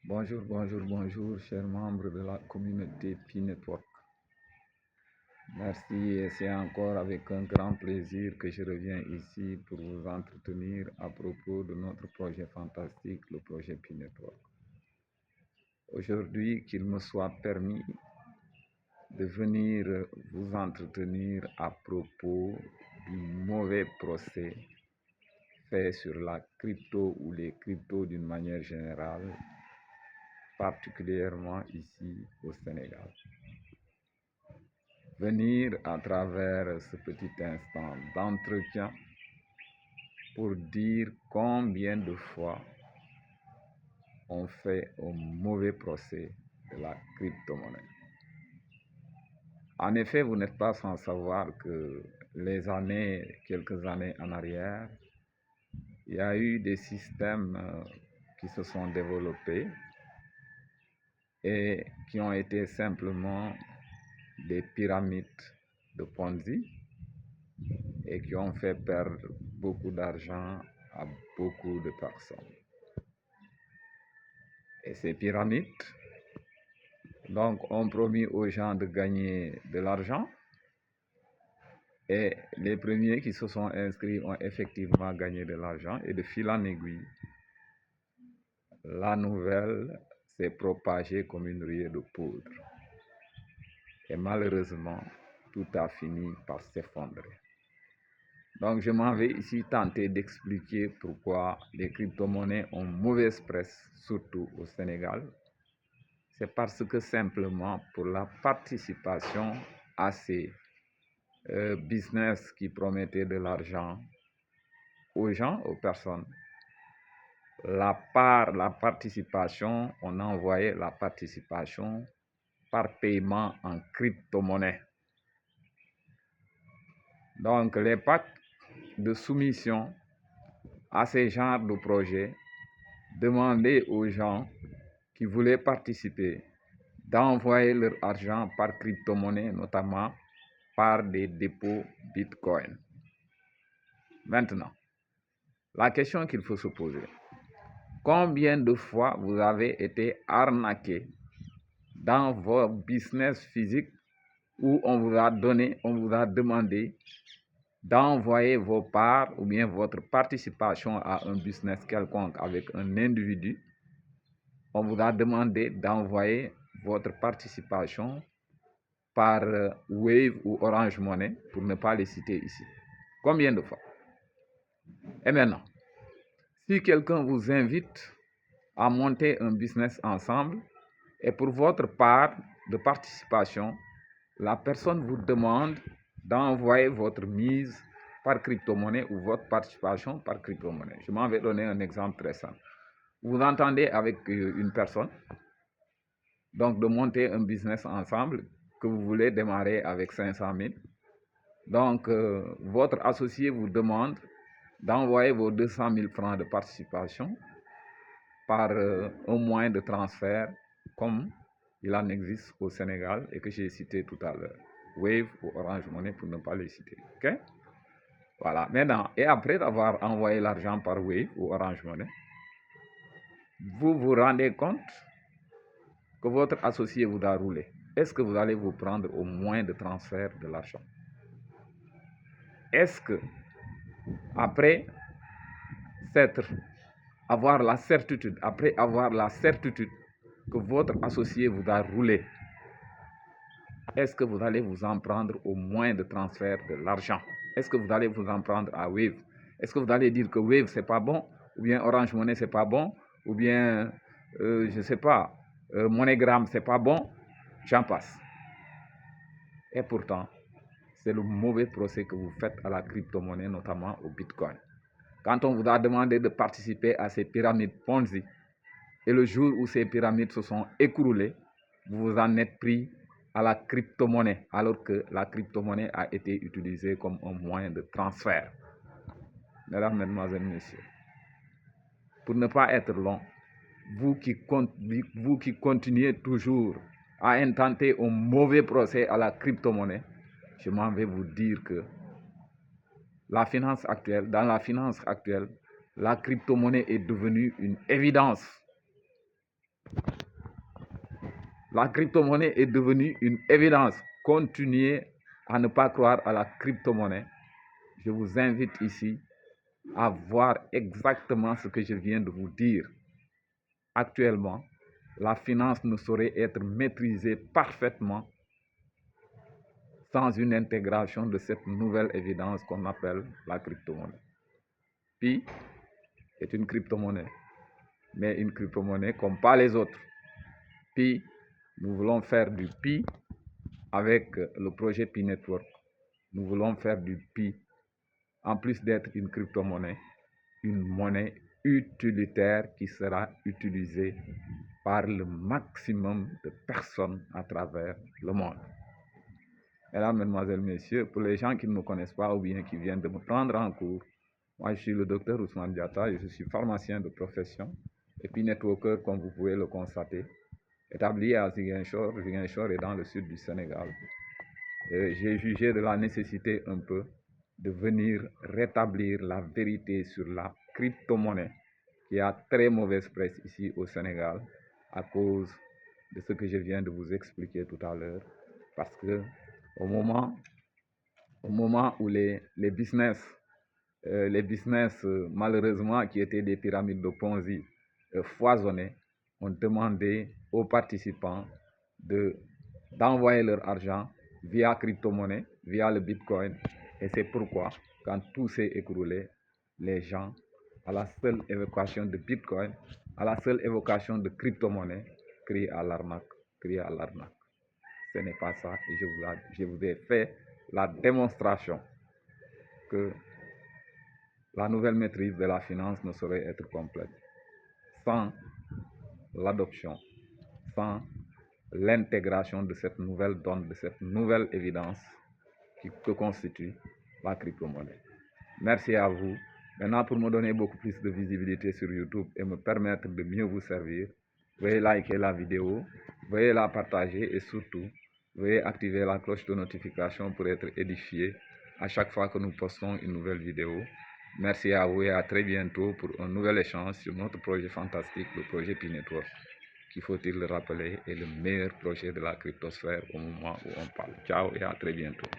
Bonjour, chers membres de la communauté P-Network. Merci et c'est encore avec un grand plaisir que je reviens ici pour vous entretenir à propos de notre projet fantastique, le projet P-Network. Aujourd'hui, qu'il me soit permis de venir vous entretenir à propos du mauvais procès fait sur la crypto ou les cryptos d'une manière générale, particulièrement ici au Sénégal. Venir à travers ce petit instant d'entretien pour dire combien de fois on fait un mauvais procès de la crypto-monnaie. En effet, vous n'êtes pas sans savoir que quelques années en arrière, il y a eu des systèmes qui se sont développés et qui ont été simplement des pyramides de Ponzi et qui ont fait perdre beaucoup d'argent à beaucoup de personnes. Et ces pyramides donc ont promis aux gens de gagner de l'argent et les premiers qui se sont inscrits ont effectivement gagné de l'argent et de fil en aiguille, la nouvelle s'est propagée comme une ruée de poudre. Et malheureusement, tout a fini par s'effondrer. Donc je m'en vais ici tenter d'expliquer pourquoi les crypto-monnaies ont mauvaise presse, surtout au Sénégal. C'est parce que simplement pour la participation à ces business qui promettaient de l'argent aux gens, aux personnes, la participation, on envoyait la participation par paiement en crypto-monnaie. Donc les pactes de soumission à ces genres de projets demandaient aux gens qui voulaient participer d'envoyer leur argent par crypto-monnaie, notamment par des dépôts Bitcoin. Maintenant, la question qu'il faut se poser, combien de fois vous avez été arnaqué dans vos business physiques où on vous a demandé d'envoyer vos parts ou bien votre participation à un business quelconque avec un individu, on vous a demandé d'envoyer votre participation par Wave ou Orange Money, pour ne pas les citer ici. Combien de fois? Et maintenant, si quelqu'un vous invite à monter un business ensemble et pour votre part de participation, la personne vous demande d'envoyer votre mise par crypto-monnaie ou votre participation par crypto-monnaie. Je m'en vais donner un exemple très simple. Vous entendez avec une personne, donc de monter un business ensemble que vous voulez démarrer avec 500 000. Donc, votre associé vous demande d'envoyer vos 200 000 francs de participation par un moyen de transfert comme il en existe au Sénégal et que j'ai cité tout à l'heure. Wave ou Orange Money pour ne pas les citer. Okay? Voilà. Maintenant, et après avoir envoyé l'argent par Wave ou Orange Money, vous vous rendez compte que votre associé vous a roulé. Est-ce que vous allez vous prendre au moyen de transfert de l'argent? Est-ce que, après avoir la certitude que votre associé vous a roulé, est-ce que vous allez vous en prendre au moyen de transfert de l'argent? Est-ce que vous allez vous en prendre à Wave? Est-ce que vous allez dire que Wave c'est pas bon? Ou bien Orange Money c'est pas bon? Ou bien, je sais pas, MoneyGram c'est pas bon? J'en passe. Et pourtant, c'est le mauvais procès que vous faites à la crypto-monnaie, notamment au Bitcoin. Quand on vous a demandé de participer à ces pyramides Ponzi, et le jour où ces pyramides se sont écroulées, vous vous en êtes pris à la crypto-monnaie, alors que la crypto-monnaie a été utilisée comme un moyen de transfert. Mesdames, Mesdemoiselles, Messieurs, pour ne pas être long, vous qui continuez toujours à intenter un mauvais procès à la crypto-monnaie, je m'en vais vous dire que dans la finance actuelle, la crypto-monnaie est devenue une évidence. La crypto-monnaie est devenue une évidence. Continuez à ne pas croire à la crypto-monnaie. Je vous invite ici à voir exactement ce que je viens de vous dire. Actuellement, la finance ne saurait être maîtrisée parfaitement sans une intégration de cette nouvelle évidence qu'on appelle la crypto-monnaie. Pi est une crypto-monnaie, mais une crypto-monnaie comme pas les autres. Pi, nous voulons faire du Pi avec le projet Pi Network. Nous voulons faire du Pi, en plus d'être une crypto-monnaie, une monnaie utilitaire qui sera utilisée par le maximum de personnes à travers le monde. Mesdames, Mesdemoiselles, Messieurs, pour les gens qui ne me connaissent pas ou bien qui viennent de me prendre en cours, moi je suis le docteur Ousmane Diatta et je suis pharmacien de profession et puis networker comme vous pouvez le constater, établi à Ziguinchor. Ziguinchor est dans le sud du Sénégal. J'ai jugé de la nécessité un peu de venir rétablir la vérité sur la crypto-monnaie qui a très mauvaise presse ici au Sénégal à cause de ce que je viens de vous expliquer tout à l'heure. Parce que au moment où les business malheureusement qui étaient des pyramides de Ponzi foisonnaient, ont demandé aux participants d'envoyer leur argent via crypto-monnaie, via le Bitcoin. Et c'est pourquoi, quand tout s'est écroulé, les gens, à la seule évocation de Bitcoin, à la seule évocation de crypto-monnaie, crient à l'arnaque, crient à l'arnaque. Ce n'est pas ça et je vous ai fait la démonstration que la nouvelle maîtrise de la finance ne saurait être complète sans l'adoption, sans l'intégration de cette nouvelle donne, de cette nouvelle évidence que constitue la crypto-monnaie. Merci à vous. Maintenant, pour me donner beaucoup plus de visibilité sur YouTube et me permettre de mieux vous servir, veuillez liker la vidéo, veuillez la partager et surtout, veuillez activer la cloche de notification pour être édifié à chaque fois que nous postons une nouvelle vidéo. Merci à vous et à très bientôt pour un nouvel échange sur notre projet fantastique, le projet Pi Network, qui, faut-il le rappeler, est le meilleur projet de la cryptosphère au moment où on parle. Ciao et à très bientôt.